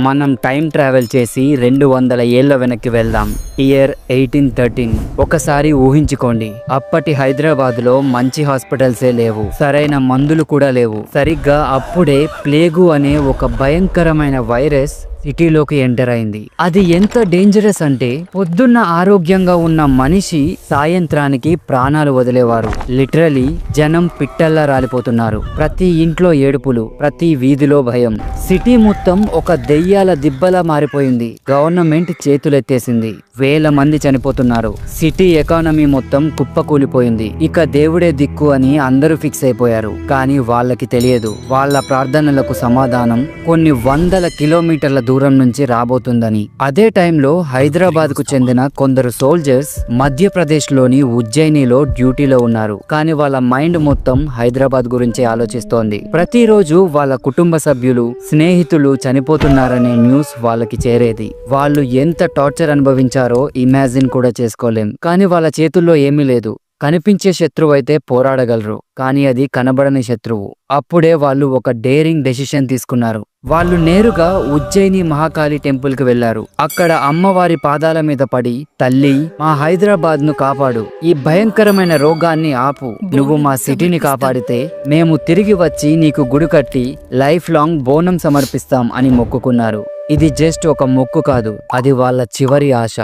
మనం time travel చేసి 200 ఏళ్ల వెనక్కి వెళ్దాం. ఇయర్ 1813. ఒకసారి ఊహించుకోండి, అప్పటి హైదరాబాద్ లో మంచి హాస్పిటల్సే లేవు, సరైన మందులు కూడా లేవు. సరిగ్గా అప్పుడే ప్లేగు అనే ఒక భయంకరమైన వైరస్ సిటీలోకి ఎంటర్ అయింది. అది ఎంత డేంజరస్ అంటే పొద్దున్న ఆరోగ్యంగా ఉన్న మనిషి సాయంత్రానికి ప్రాణాలు వదిలేవారు. లిటరలీ జనం పిట్టల్లా రాలిపోతున్నారు. ప్రతి ఇంట్లో ఏడుపులు, ప్రతి వీధిలో భయం. సిటీ మొత్తం ఒక దెయ్యాల దిబ్బలా మారిపోయింది. గవర్నమెంట్ చేతులెత్తేసింది. వేల మంది చనిపోతున్నారు. సిటీ ఎకానమీ మొత్తం కుప్పకూలిపోయింది. ఇక దేవుడే దిక్కు అని అందరూ ఫిక్స్ అయిపోయారు. కానీ వాళ్ళకి తెలియదు, వాళ్ళ ప్రార్థనలకు సమాధానం కొన్ని వందల కిలోమీటర్ల దూరం నుంచి రాబోతుందని. అదే టైంలో హైదరాబాద్ కు చెందిన కొందరు సోల్జర్స్ మధ్యప్రదేశ్ లోని ఉజ్జయినిలో డ్యూటీలో ఉన్నారు. కానీ వాళ్ళ మైండ్ మొత్తం హైదరాబాద్ గురించే ఆలోచిస్తోంది. ప్రతిరోజు వాళ్ళ కుటుంబ సభ్యులు, స్నేహితులు చనిపోతున్నారనే న్యూస్ వాళ్ళకి చేరేది. వాళ్ళు ఎంత టార్చర్ అనుభవించారో ఇమాజిన్ కూడా చేసుకోలేం. కానీ వాళ్ళ చేతుల్లో ఏమీ లేదు. కనిపించే శత్రువు అయితే పోరాడగలరు, కానీ అది కనబడని శత్రువు. అప్పుడే వాళ్ళు ఒక డేరింగ్ డెసిషన్ తీసుకున్నారు. వాళ్ళు నేరుగా ఉజ్జయిని మహాకాళి టెంపుల్ కి వెళ్లారు. అక్కడ అమ్మవారి పాదాల మీద పడి, తల్లి, మా హైదరాబాద్ ను కాపాడు, ఈ భయంకరమైన రోగాన్ని ఆపు, నువ్వు మా సిటీని కాపాడితే మేము తిరిగి వచ్చి నీకు గుడి కట్టి లైఫ్ లాంగ్ బోనం సమర్పిస్తాం అని మొక్కుకున్నారు. ఇది జస్ట్ ఒక మొక్కు కాదు, అది వాళ్ళ చివరి ఆశ.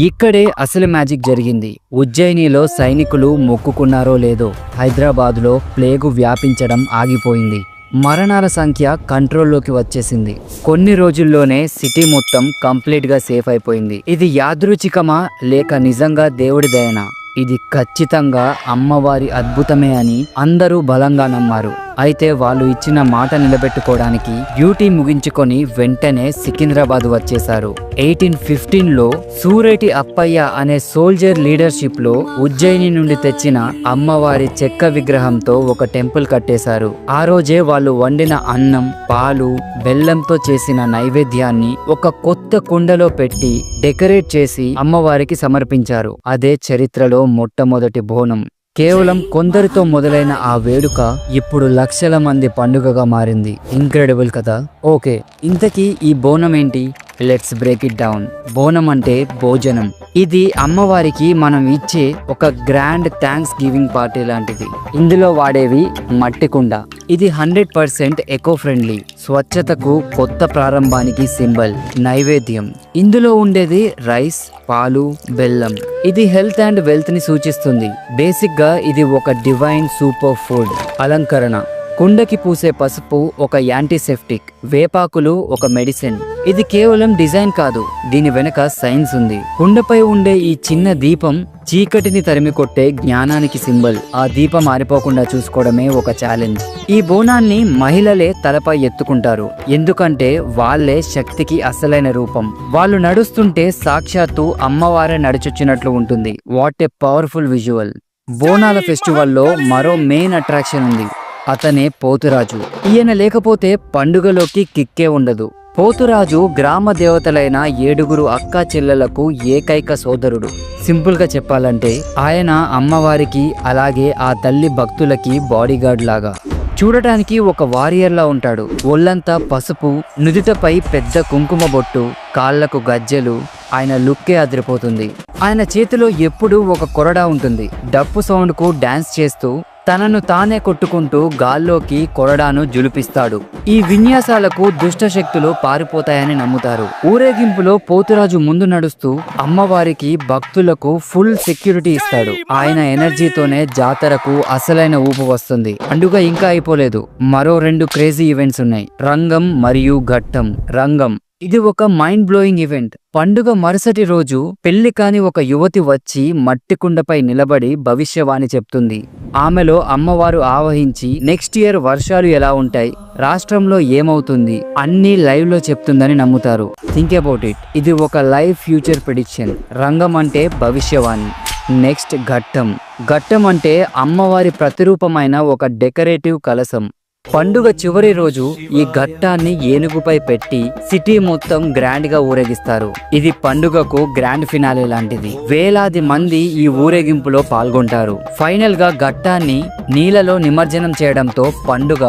ఇక్కడే అసలు మ్యాజిక్ జరిగింది. ఉజ్జయినిలో సైనికులు మొక్కుకున్నారో లేదో, హైదరాబాద్ లో ప్లేగు వ్యాపించడం ఆగిపోయింది. మరణాల సంఖ్య కంట్రోల్లోకి వచ్చేసింది. కొన్ని రోజుల్లోనే సిటీ మొత్తం కంప్లీట్ గా సేఫ్ అయిపోయింది. ఇది యాదృచ్ఛికమా లేక నిజంగా దేవుడి దయనా? ఇది ఖచ్చితంగా అమ్మవారి అద్భుతమే అని అందరూ బలంగా నమ్మారు. అయితే వాళ్ళు ఇచ్చిన మాట నిలబెట్టుకోవడానికి డ్యూటీ ముగించుకొని వెంటనే సికింద్రాబాద్ వచ్చేశారు. 1815లో సూరేటి అప్పయ్య అనే సోల్జర్ లీడర్షిప్ లో ఉజ్జయిని నుండి తెచ్చిన అమ్మవారి చెక్క విగ్రహంతో ఒక టెంపుల్ కట్టేశారు. ఆ రోజే వాళ్ళు వండిన అన్నం, పాలు, బెల్లంతో చేసిన నైవేద్యాన్ని ఒక కొత్త కుండలో పెట్టి డెకరేట్ చేసి అమ్మవారికి సమర్పించారు. అదే చరిత్రలో మొట్టమొదటి బోనం. కేవలం కొందరితో మొదలైన ఆ వేడుక ఇప్పుడు లక్షల మంది పండుగగా మారింది. ఇంక్రెడిబుల్ కదా? ఓకే, ఇంతకీ ఈ బోనం ఏంటి? Let's break it down. బోనం అంటే భోజనం. ఇది అమ్మవారికి మనం ఇచ్చే ఒక గ్రాండ్ థ్యాంక్స్ గివింగ్ పార్టీ లాంటిది. ఇందులో వాడేవి మట్టి కుండ. ఇది 100% ఎకో ఫ్రెండ్లీ, స్వచ్ఛతకు, కొత్త ప్రారంభానికి సింబల్. నైవేద్యం, ఇందులో ఉండేది రైస్, పాలు, బెల్లం. ఇది హెల్త్ అండ్ వెల్త్ ని సూచిస్తుంది. బేసిక్ గా ఇది ఒక డివైన్ సూపర్ ఫుడ్. అలంకరణ, కుండకి పూసే పసుపు ఒక యాంటీసెప్టిక్, వేపాకులు ఒక మెడిసిన్. ఇది కేవలం డిజైన్ కాదు, దీని వెనక సైన్స్ ఉంది. కుండపై ఉండే ఈ చిన్న దీపం చీకటిని తరిమి కొట్టే జ్ఞానానికి సింబల్. ఆ దీపం ఆరిపోకుండా చూసుకోవడమే ఒక ఛాలెంజ్. ఈ బోనాన్ని మహిళలే తలపై ఎత్తుకుంటారు, ఎందుకంటే వాళ్ళే శక్తికి అసలైన రూపం. వాళ్ళు నడుస్తుంటే సాక్షాత్తు అమ్మవారే నడిచొచ్చినట్లు ఉంటుంది. What a powerful visual. బోనాల ఫెస్టివల్లో మరో మెయిన్ అట్రాక్షన్ ఉంది. అతనే పోతురాజు. ఈయన లేకపోతే పండుగలోకి కిక్కే ఉండదు. పోతురాజు గ్రామ దేవతలైన 7 అక్కా చెల్లెలకు ఏకైక సోదరుడు. సింపుల్ గా చెప్పాలంటే ఆయన అమ్మవారికి అలాగే ఆ తల్లి భక్తులకి బాడీగార్డ్ లాగా. చూడటానికి ఒక వారియర్లా ఉంటాడు. ఒళ్ళంతా పసుపు, నుదుటపై పెద్ద కుంకుమ బొట్టు, కాళ్లకు గజ్జెలు. ఆయన లుక్కే అదిరిపోతుంది. ఆయన చేతిలో ఎప్పుడూ ఒక కొరడా ఉంటుంది. డప్పు సౌండ్ కు డాన్స్ చేస్తూ తనను తానే కొట్టుకుంటూ గాల్లోకి కొరడాను జులిపిస్తాడు. ఈ విన్యాసాలకు దుష్ట శక్తులు పారిపోతాయని నమ్ముతారు. ఊరేగింపులో పోతురాజు ముందు నడుస్తూ అమ్మవారికి, భక్తులకు ఫుల్ సెక్యూరిటీ ఇస్తాడు. ఆయన ఎనర్జీతోనే జాతరకు అసలైన ఊపు వస్తుంది. పండుగ ఇంకా అయిపోలేదు. మరో 2 క్రేజీ ఈవెంట్స్ ఉన్నాయి, రంగం మరియు ఘట్టం. రంగం, ఇది ఒక మైండ్ బ్లోయింగ్ ఈవెంట్. పండుగ మరుసటి రోజు పెళ్లి కాని ఒక యువతి వచ్చి మట్టి కుండపై నిలబడి భవిష్యవాణి చెప్తుంది. ఆమెలో అమ్మవారు ఆవహించి నెక్స్ట్ ఇయర్ వర్షాలు ఎలా ఉంటాయి, రాష్ట్రంలో ఏమవుతుంది అన్ని లైవ్ లో చెప్తుందని నమ్ముతారు. Think about it. ఇది ఒక లైవ్ ఫ్యూచర్ ప్రిడిక్షన్. రంగం అంటే భవిష్యవాణి. నెక్స్ట్ ఘట్టం. ఘట్టం అంటే అమ్మవారి ప్రతిరూపమైన ఒక డెకరేటివ్ కలశం. పండుగ చివరి రోజు ఈ ఘట్టాన్ని ఏనుగుపై పెట్టి సిటీ మొత్తం గ్రాండ్ గా ఊరేగిస్తారు. ఇది పండుగకు గ్రాండ్ ఫినాలే లాంటిది. వేలాది మంది ఈ ఊరేగింపులో పాల్గొంటారు. ఫైనల్ గా ఘట్టాన్ని నీళ్ళలో నిమజ్జనం చేయడంతో పండుగ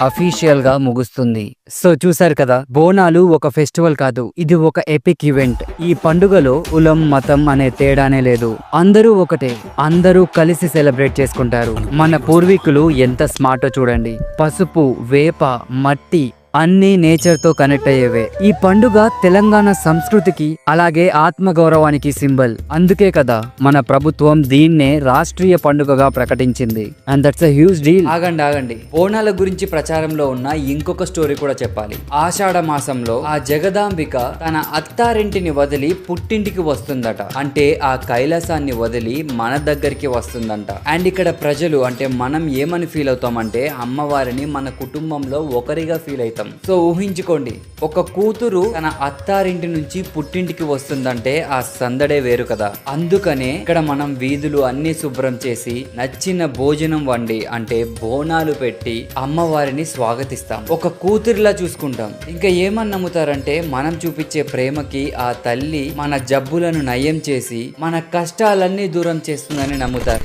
అఫీషియల్ గా ముగుస్తుంది. సో చూసారు కదా, బోనాలు ఒక ఫెస్టివల్ కాదు, ఇది ఒక ఎపిక్ ఈవెంట్. ఈ పండుగలో కులం మతం అనే తేడానే లేదు. అందరూ ఒకటే, అందరూ కలిసి సెలబ్రేట్ చేసుకుంటారు. మన పూర్వీకులు ఎంత స్మార్టో చూడండి. పసుపు, వేప, మట్టి అన్ని నేచర్ తో కనెక్ట్ అయ్యేవే. ఈ పండుగ తెలంగాణ సంస్కృతికి అలాగే ఆత్మగౌరవానికి సింబల్. అందుకే కదా మన ప్రభుత్వం దీన్నే రాష్ట్రీయ పండుగగా ప్రకటించింది. And that's a huge deal. ఆగండి, బోనాల గురించి ప్రచారంలో ఉన్న ఇంకొక స్టోరీ కూడా చెప్పాలి. ఆషాఢ మాసంలో ఆ జగదాంబిక తన అత్తారింటిని వదిలి పుట్టింటికి వస్తుందట. అంటే ఆ కైలాసాన్ని వదిలి మన దగ్గరికి వస్తుందంట. అండ్ ఇక్కడ ప్రజలు అంటే మనం ఏమని ఫీల్ అవుతామంటే అమ్మవారిని మన కుటుంబంలో ఒకరిగా ఫీల్ అవుతాం. సో ఊహించుకోండి, ఒక కూతురు తన అత్తారింటి నుంచి పుట్టింటికి వస్తుందంటే ఆ సందడే వేరు కదా. అందుకనే ఇక్కడ మనం వీధులు అన్ని శుభ్రం చేసి నచ్చిన భోజనం వండి అంటే బోనాలు పెట్టి అమ్మవారిని స్వాగతిస్తాం. ఒక కూతురిలా చూసుకుంటాం. ఇంకా ఏమని నమ్ముతారంటే మనం చూపించే ప్రేమకి ఆ తల్లి మన జబ్బులను నయం చేసి మన కష్టాలన్నీ దూరం చేస్తుందని నమ్ముతారు.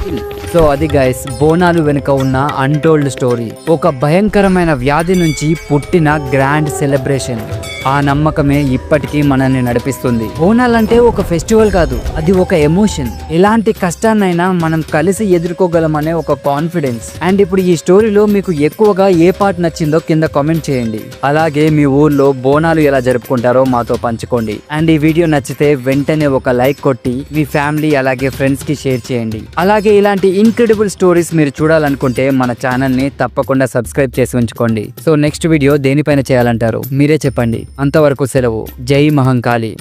సో అది గైస్, బోనాలు వెనుక ఉన్న అన్టోల్డ్ స్టోరీ. ఒక భయంకరమైన వ్యాధి నుంచి పుట్టిన గ్రాండ్ సెలబ్రేషన్. ఆ నమ్మకమే ఇప్పటికీ మనల్ని నడిపిస్తుంది. బోనాలంటే ఒక ఫెస్టివల్ కాదు, అది ఒక ఎమోషన్. ఎలాంటి కష్టాన్నైనా మనం కలిసి ఎదుర్కోగలమనే ఒక కాన్ఫిడెన్స్. అండ్ ఇప్పుడు ఈ స్టోరీలో మీకు ఎక్కువగా ఏ పార్ట్ నచ్చిందో కింద కామెంట్ చేయండి. అలాగే మీ ఊర్లో బోనాలు ఎలా జరుపుకుంటారో మాతో పంచుకోండి. అండ్ ఈ వీడియో నచ్చితే వెంటనే ఒక లైక్ కొట్టి మీ ఫ్యామిలీ అలాగే ఫ్రెండ్స్ కి షేర్ చేయండి. అలాగే ఇలాంటి ఇన్క్రెడిబుల్ స్టోరీస్ మీరు చూడాలనుకుంటే మన ఛానల్ ని తప్పకుండా సబ్స్క్రైబ్ చేసి ఉంచుకోండి. సో నెక్స్ట్ వీడియో దేనిపైన చేయాలంటారు మీరే చెప్పండి. అంతవరకు సెలవు. జై మహంకాళి.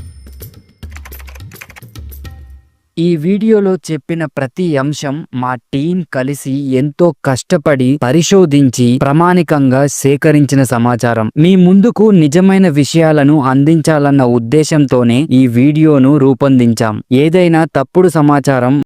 ఈ వీడియోలో చెప్పిన ప్రతి అంశం మా టీం కలిసి ఎంతో కష్టపడి పరిశోధించి ప్రామాణికంగా సేకరించిన సమాచారం. మీ ముందుకు నిజమైన విషయాలను అందించాలన్న ఉద్దేశంతోనే ఈ వీడియోను రూపొందించాం. ఏదైనా తప్పుడు సమాచారం